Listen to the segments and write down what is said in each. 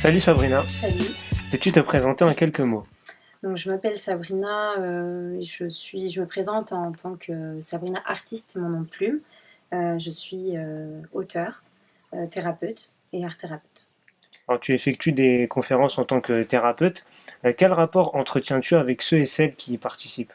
Salut Sabrina, Salut. peux-tu te présenter en quelques mots? Donc, je m'appelle Sabrina, je me présente en tant que Sabrina artiste, c'est mon nom de plume. Je suis auteure, thérapeute et art thérapeute. Alors, tu effectues des conférences en tant que thérapeute. Quel rapport entretiens-tu avec ceux et celles qui y participent?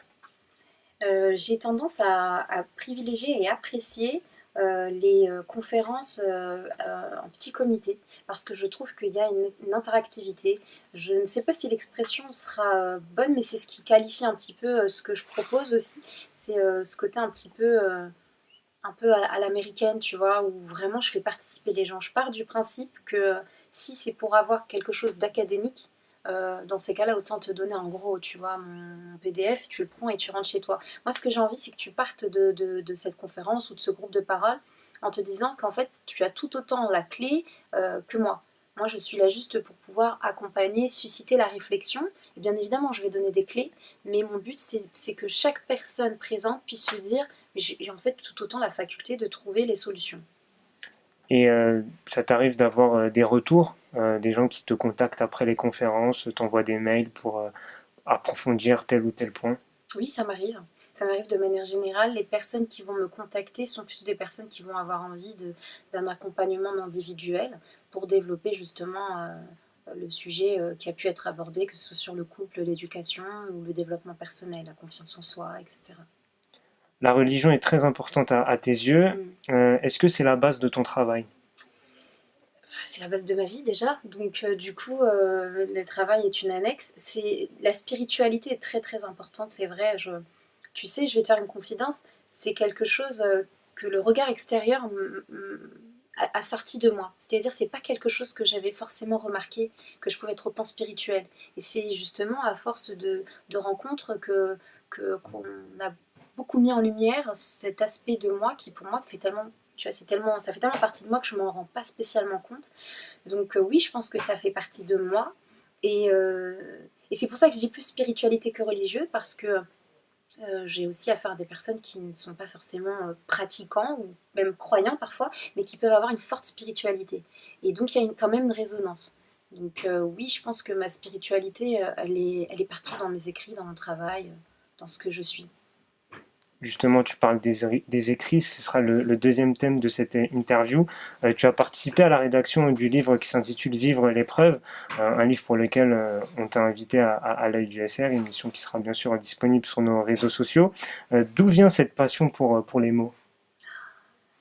J'ai tendance à privilégier et apprécier les conférences en petit comité parce que je trouve qu'il y a une interactivité. Je ne sais pas si l'expression sera bonne, mais c'est ce qui qualifie un petit peu ce que je propose aussi. C'est ce côté un peu à l'américaine, tu vois, où vraiment je fais participer les gens. Je pars du principe que si c'est pour avoir quelque chose d'académique, dans ces cas-là, autant te donner en gros, tu vois, mon PDF, tu le prends et tu rentres chez toi. Moi, ce que j'ai envie, c'est que tu partes de cette conférence ou de ce groupe de parole en te disant qu'en fait, tu as tout autant la clé que moi. Moi, je suis là juste pour pouvoir accompagner, susciter la réflexion. Et bien évidemment, je vais donner des clés, mais mon but, c'est que chaque personne présente puisse se dire j'ai en fait tout autant la faculté de trouver les solutions. Et ça t'arrive d'avoir des retours, des gens qui te contactent après les conférences, t'envoient des mails pour approfondir tel ou tel point? Oui, ça m'arrive. Ça m'arrive de manière générale. Les personnes qui vont me contacter sont plutôt des personnes qui vont avoir envie d'un accompagnement individuel pour développer justement le sujet qui a pu être abordé, que ce soit sur le couple, l'éducation ou le développement personnel, la confiance en soi, etc. La religion est très importante à tes yeux. Mm. Est-ce que c'est la base de ton travail? C'est la base de ma vie déjà, donc du coup, le travail est une annexe. C'est la spiritualité est très très importante, c'est vrai. Tu sais, je vais te faire une confidence. C'est quelque chose que le regard extérieur a sorti de moi. C'est-à-dire, c'est pas quelque chose que j'avais forcément remarqué que je pouvais être autant spirituelle. Et c'est justement à force de rencontres qu'on a beaucoup mis en lumière cet aspect de moi qui pour moi fait tellement, tu vois, ça fait tellement partie de moi que je m'en rends pas spécialement compte. Donc oui, je pense que ça fait partie de moi. Et c'est pour ça que je dis plus spiritualité que religieux, parce que j'ai aussi affaire à des personnes qui ne sont pas forcément pratiquants, ou même croyants parfois, mais qui peuvent avoir une forte spiritualité. Et donc il y a quand même une résonance. Donc oui, je pense que ma spiritualité, elle est partout dans mes écrits, dans mon travail, dans ce que je suis. Justement, tu parles des écrits, ce sera le deuxième thème de cette interview. Tu as participé à la rédaction du livre qui s'intitule Vivre l'épreuve, un livre pour lequel on t'a invité à l'œil du SR, une émission qui sera bien sûr disponible sur nos réseaux sociaux. D'où vient cette passion pour les mots?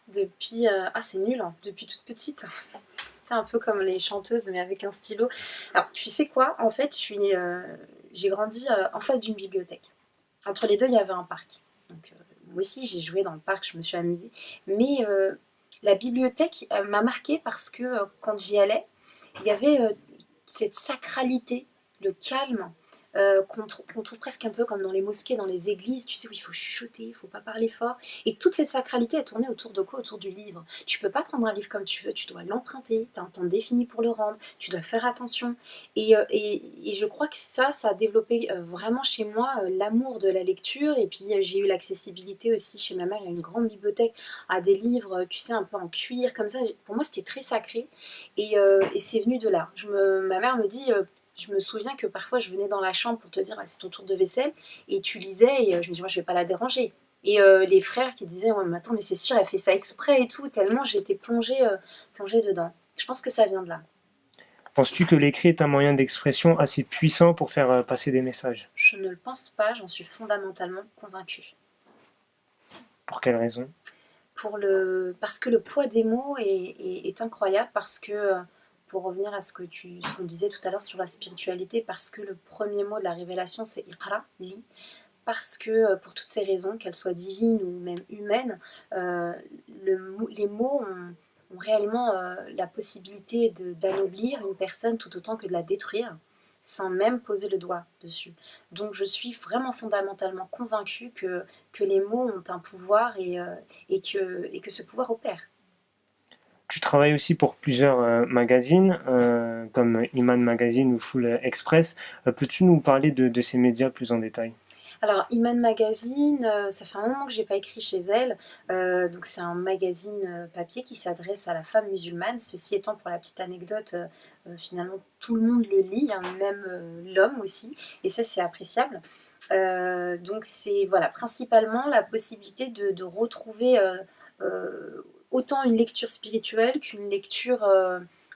Depuis, ah c'est nul, hein, depuis toute petite. C'est un peu comme les chanteuses, mais avec un stylo. Alors, tu sais quoi? En fait, j'ai grandi en face d'une bibliothèque. Entre les deux, il y avait un parc. Donc, moi aussi, j'ai joué dans le parc, je me suis amusée. Mais la bibliothèque m'a marquée parce que quand j'y allais, il y avait cette sacralité, le calme, qu'on trouve presque un peu comme dans les mosquées, dans les églises, tu sais, où il faut chuchoter, il ne faut pas parler fort. Et toute cette sacralité est tournée autour de quoi? Autour du livre. Tu peux pas prendre un livre comme tu veux, tu dois l'emprunter, tu as un temps défini pour le rendre, tu dois faire attention. Et je crois que ça a développé vraiment chez moi l'amour de la lecture. Et puis j'ai eu l'accessibilité aussi chez ma mère, il y a une grande bibliothèque à des livres, tu sais, un peu en cuir, comme ça. Pour moi, c'était très sacré. Et c'est venu de là. Ma mère me dit, je me souviens que parfois je venais dans la chambre pour te dire ah, c'est ton tour de vaisselle et tu lisais et je me dis moi je vais pas la déranger. Et les frères qui disaient ouais mais attends mais c'est sûr elle fait ça exprès et tout tellement j'étais plongée dedans. Je pense que ça vient de là. Penses-tu que l'écrit est un moyen d'expression assez puissant pour faire passer des messages? Je ne le pense pas, j'en suis fondamentalement convaincue. Pour quelle raison? Parce que le poids des mots est incroyable, parce que, pour revenir à ce qu'on disait tout à l'heure sur la spiritualité, parce que le premier mot de la révélation c'est Iqra, lis, parce que pour toutes ces raisons, qu'elles soient divines ou même humaines, euh, les mots ont réellement la possibilité d'anoblir une personne tout autant que de la détruire, sans même poser le doigt dessus. Donc je suis vraiment fondamentalement convaincue que les mots ont un pouvoir et que ce pouvoir opère. Tu travailles aussi pour plusieurs magazines, comme Iman Magazine ou Full Express. Peux-tu nous parler de ces médias plus en détail? Alors, Iman Magazine, ça fait un moment que j'ai pas écrit chez elle. Donc, c'est un magazine papier qui s'adresse à la femme musulmane. Ceci étant, pour la petite anecdote, finalement, tout le monde le lit, hein, même l'homme aussi. Et ça, c'est appréciable. Donc, c'est voilà, principalement la possibilité de retrouver autant une lecture spirituelle qu'une lecture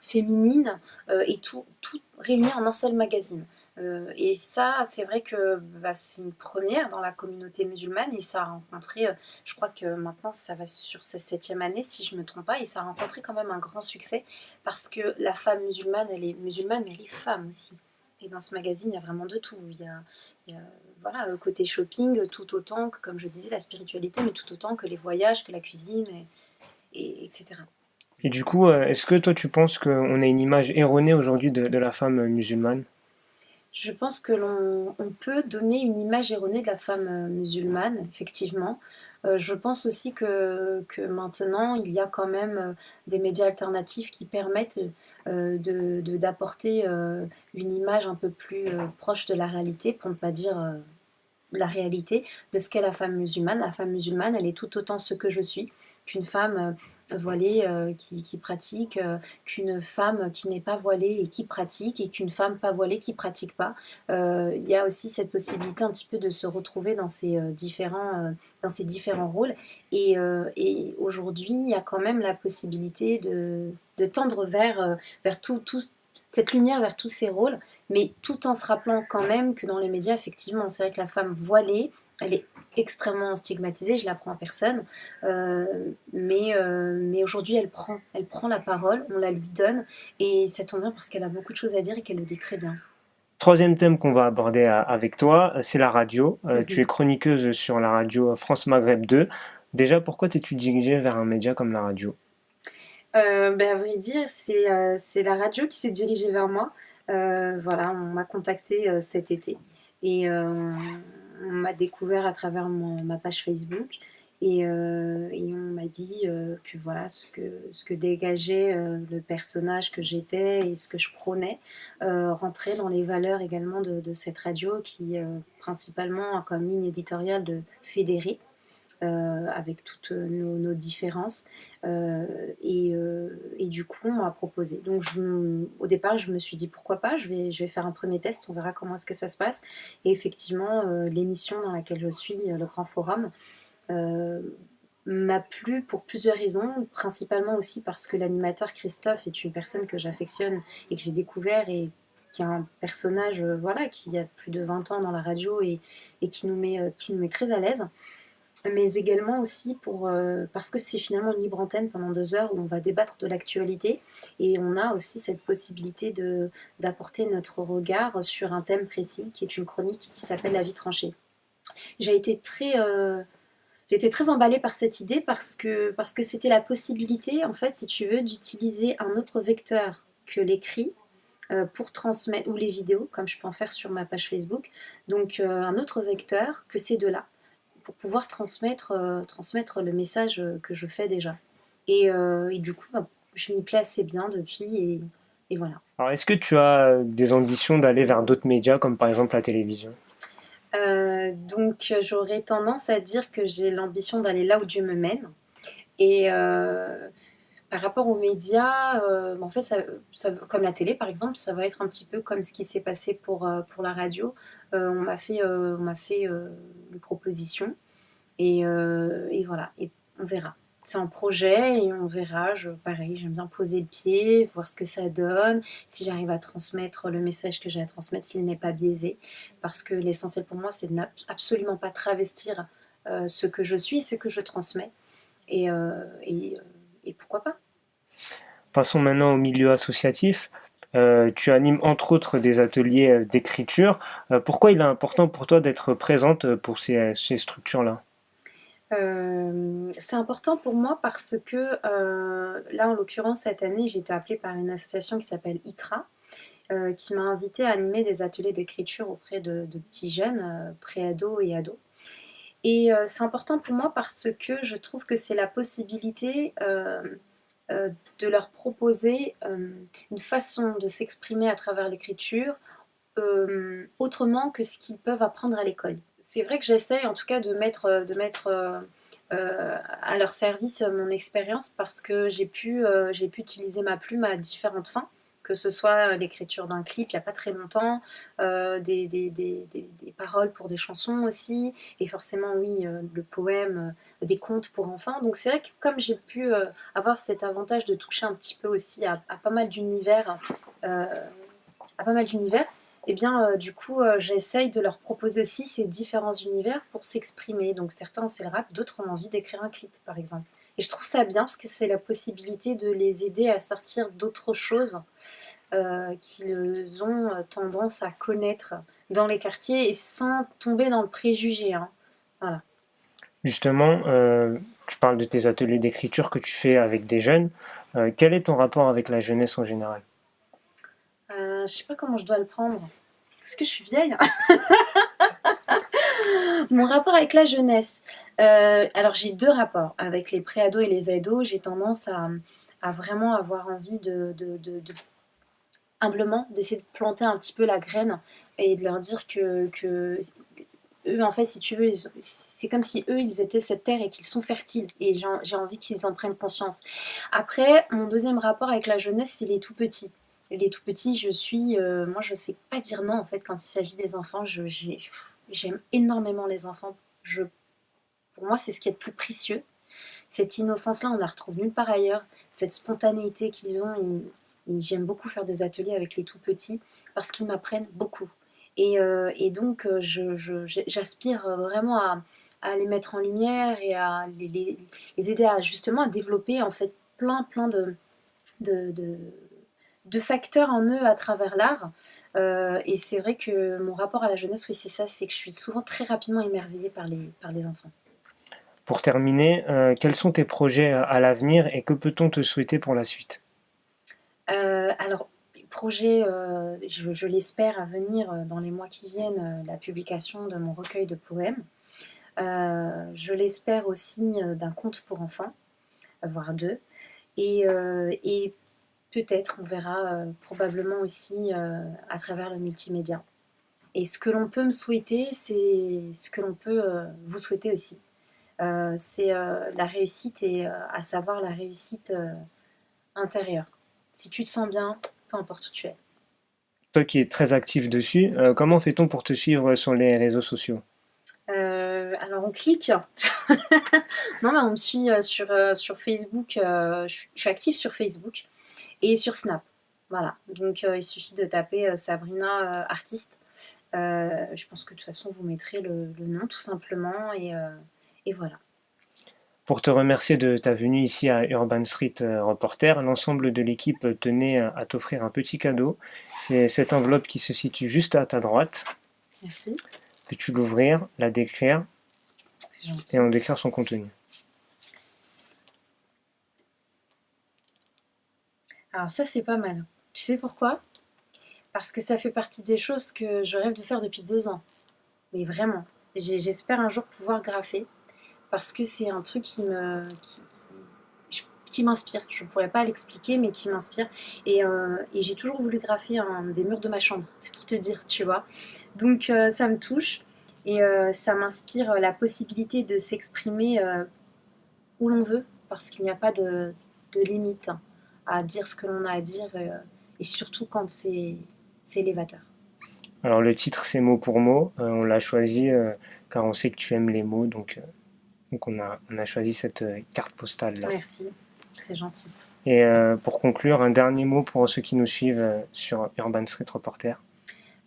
féminine, et tout réuni en un seul magazine. Et ça, c'est vrai que bah, c'est une première dans la communauté musulmane et ça a rencontré, je crois que maintenant ça va sur sa septième année si je ne me trompe pas, et ça a rencontré quand même un grand succès parce que la femme musulmane, elle est musulmane mais elle est femme aussi. Et dans ce magazine, il y a vraiment de tout. Il y a, voilà, le côté shopping tout autant que, comme je disais, la spiritualité, mais tout autant que les voyages, que la cuisine, etc. Et du coup, est-ce que toi tu penses qu'on a une image erronée aujourd'hui de la femme musulmane? Je pense que l'on peut donner une image erronée de la femme musulmane, effectivement. Je pense aussi que maintenant, il y a quand même des médias alternatifs qui permettent d'apporter une image un peu plus proche de la réalité, pour ne pas dire la réalité de ce qu'est la femme musulmane. La femme musulmane, elle est tout autant ce que je suis qu'une femme voilée qui pratique, qu'une femme qui n'est pas voilée et qui pratique, et qu'une femme pas voilée qui pratique pas. Il y a aussi cette possibilité un petit peu de se retrouver dans ces différents rôles. Et aujourd'hui, il y a quand même la possibilité de tendre vers cette lumière, vers tous ces rôles, mais tout en se rappelant quand même que dans les médias, effectivement, c'est vrai que la femme voilée, elle est extrêmement stigmatisée, je la prends en personne, mais aujourd'hui elle prend la parole, on la lui donne, et ça tombe bien parce qu'elle a beaucoup de choses à dire et qu'elle le dit très bien. Troisième thème qu'on va aborder avec toi, c'est la radio. Tu es Mhm. chroniqueuse sur la radio France Maghreb 2. Déjà, pourquoi t'es-tu dirigée vers un média comme la radio? Ben, à vrai dire, c'est la radio qui s'est dirigée vers moi. Voilà, on m'a contacté cet été et on m'a découvert à travers ma page Facebook et on m'a dit que voilà ce que dégageait le personnage que j'étais et ce que je prônais rentrait dans les valeurs également de cette radio qui principalement a comme ligne éditoriale de fédérer avec toutes nos différences. Et du coup, on m'a proposé. Donc, au départ, je me suis dit pourquoi pas, je vais faire un premier test, on verra comment est-ce que ça se passe. Et effectivement, l'émission dans laquelle je suis, le Grand Forum, euh, m'a plu pour plusieurs raisons, principalement aussi parce que l'animateur Christophe est une personne que j'affectionne et que j'ai découvert et qui est un personnage voilà, qui a plus de 20 ans dans la radio et qui nous met très à l'aise, mais également aussi parce que c'est finalement une libre antenne pendant 2 heures où on va débattre de l'actualité et on a aussi cette possibilité d'apporter notre regard sur un thème précis qui est une chronique qui s'appelle La vie tranchée. J'ai été très, euh, j'ai été très emballée par cette idée parce que c'était la possibilité, en fait, si tu veux, d'utiliser un autre vecteur que l'écrit pour transmettre, ou les vidéos, comme je peux en faire sur ma page Facebook. Donc un autre vecteur que ces deux-là pour pouvoir transmettre le message que je fais déjà. Et du coup, bah, je m'y plais assez bien depuis et voilà. Alors, est-ce que tu as des ambitions d'aller vers d'autres médias, comme par exemple la télévision? Donc j'aurais tendance à dire que j'ai l'ambition d'aller là où Dieu me mène. Et par rapport aux médias, en fait, comme la télé par exemple, ça va être un petit peu comme ce qui s'est passé pour la radio. On m'a fait une proposition. Et voilà, et on verra. C'est un projet et on verra. Pareil, j'aime bien poser le pied, voir ce que ça donne, si j'arrive à transmettre le message que j'ai à transmettre, s'il n'est pas biaisé. Parce que l'essentiel pour moi, c'est de absolument pas travestir ce que je suis et ce que je transmets. Et, euh, et, euh, et pourquoi pas. Passons maintenant au milieu associatif. Tu animes entre autres des ateliers d'écriture. Pourquoi il est important pour toi d'être présente pour ces structures-là? C'est important pour moi parce que là, en l'occurrence, cette année, j'ai été appelée par une association qui s'appelle ICRA, qui m'a invitée à animer des ateliers d'écriture auprès de petits jeunes, pré-ados et ados. Et c'est important pour moi parce que je trouve que c'est la possibilité de leur proposer une façon de s'exprimer à travers l'écriture autrement que ce qu'ils peuvent apprendre à l'école. C'est vrai que j'essaye en tout cas de mettre à leur service mon expérience parce que j'ai pu utiliser ma plume à différentes fins, que ce soit l'écriture d'un clip il n'y a pas très longtemps, des paroles pour des chansons aussi, et forcément oui, le poème, des contes pour enfants. Donc c'est vrai que comme j'ai pu avoir cet avantage de toucher un petit peu aussi à pas mal d'univers, et bien du coup j'essaye de leur proposer aussi ces différents univers pour s'exprimer. Donc certains c'est le rap, d'autres ont envie d'écrire un clip par exemple. Et je trouve ça bien parce que c'est la possibilité de les aider à sortir d'autres choses qu'ils ont tendance à connaître dans les quartiers et sans tomber dans le préjugé. Hein. Voilà. Justement, tu parles de tes ateliers d'écriture que tu fais avec des jeunes. Quel est ton rapport avec la jeunesse en général? Je sais pas comment je dois le prendre. Est-ce que je suis vieille? Mon rapport avec la jeunesse. Alors j'ai deux rapports. Avec les pré-ados et les ados, j'ai tendance à vraiment avoir envie humblement d'essayer de planter un petit peu la graine et de leur dire que eux, en fait, si tu veux, c'est comme si eux, ils étaient cette terre et qu'ils sont fertiles. Et j'ai envie qu'ils en prennent conscience. Après, mon deuxième rapport avec la jeunesse, c'est les tout petits. Les tout petits, moi, je sais pas dire non, en fait, quand il s'agit des enfants. J'aime énormément les enfants. Pour moi, c'est ce qui est le plus précieux. Cette innocence-là, on la retrouve nulle part ailleurs. Cette spontanéité qu'ils ont, j'aime beaucoup faire des ateliers avec les tout petits parce qu'ils m'apprennent beaucoup. Et donc, j'aspire vraiment à les mettre en lumière et à les aider à justement à développer en fait plein de, de, de facteurs en eux à travers l'art. Et c'est vrai que mon rapport à la jeunesse, oui, c'est ça, c'est que je suis souvent très rapidement émerveillée par les enfants. Pour terminer, quels sont tes projets à l'avenir et que peut-on te souhaiter pour la suite? Alors, projet, je l'espère à venir dans les mois qui viennent, la publication de mon recueil de poèmes. Je l'espère aussi d'un conte pour enfants, voire deux. Et peut-être, on verra probablement aussi à travers le multimédia. Et ce que l'on peut me souhaiter, c'est ce que l'on peut vous souhaiter aussi. C'est la réussite et à savoir la réussite intérieure. Si tu te sens bien, peu importe où tu es. Toi qui es très actif dessus, comment fait-on pour te suivre sur les réseaux sociaux? Alors on clique. Non mais on me suit sur Facebook. Je suis active sur Facebook et sur Snap. Voilà. Donc il suffit de taper Sabrina artiste. Je pense que de toute façon vous mettrez le nom tout simplement et voilà. Pour te remercier de ta venue ici à Urban Street Reporter, l'ensemble de l'équipe tenait à t'offrir un petit cadeau. C'est cette enveloppe qui se situe juste à ta droite. Merci. Peux-tu l'ouvrir, la décrire C'est gentil. et en décrire son contenu? Alors ça c'est pas mal. Tu sais pourquoi? Parce que ça fait partie des choses que je rêve de faire depuis 2 ans. Mais vraiment. J'espère un jour pouvoir graffer. Parce que c'est un truc qui m'inspire. Je ne pourrais pas l'expliquer, mais qui m'inspire. Et j'ai toujours voulu graffer des murs de ma chambre, c'est pour te dire, tu vois. Donc ça me touche et ça m'inspire la possibilité de s'exprimer où l'on veut, parce qu'il n'y a pas de limite hein, à dire ce que l'on a à dire, et surtout quand c'est élévateur. Alors le titre c'est mot pour mot, on l'a choisi car on sait que tu aimes les mots, donc on a choisi cette carte postale là. Merci, c'est gentil. Et pour conclure, un dernier mot pour ceux qui nous suivent sur Urban Street Reporter.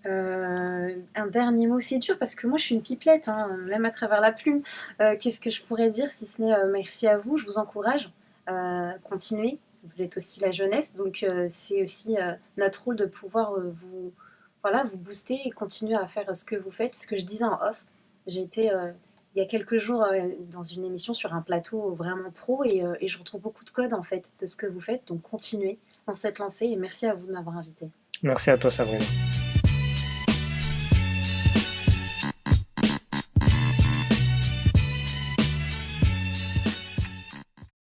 Un dernier mot, c'est dur parce que moi je suis une pipelette, hein, même à travers la plume. Qu'est-ce que je pourrais dire si ce n'est merci à vous, je vous encourage, continuez, vous êtes aussi la jeunesse, donc c'est aussi notre rôle de pouvoir vous booster et continuer à faire ce que vous faites. Ce que je disais en off, j'ai été il y a quelques jours dans une émission sur un plateau vraiment pro et je retrouve beaucoup de codes en fait de ce que vous faites, donc continuez dans cette lancée et merci à vous de m'avoir invité. Merci à toi Sabrina.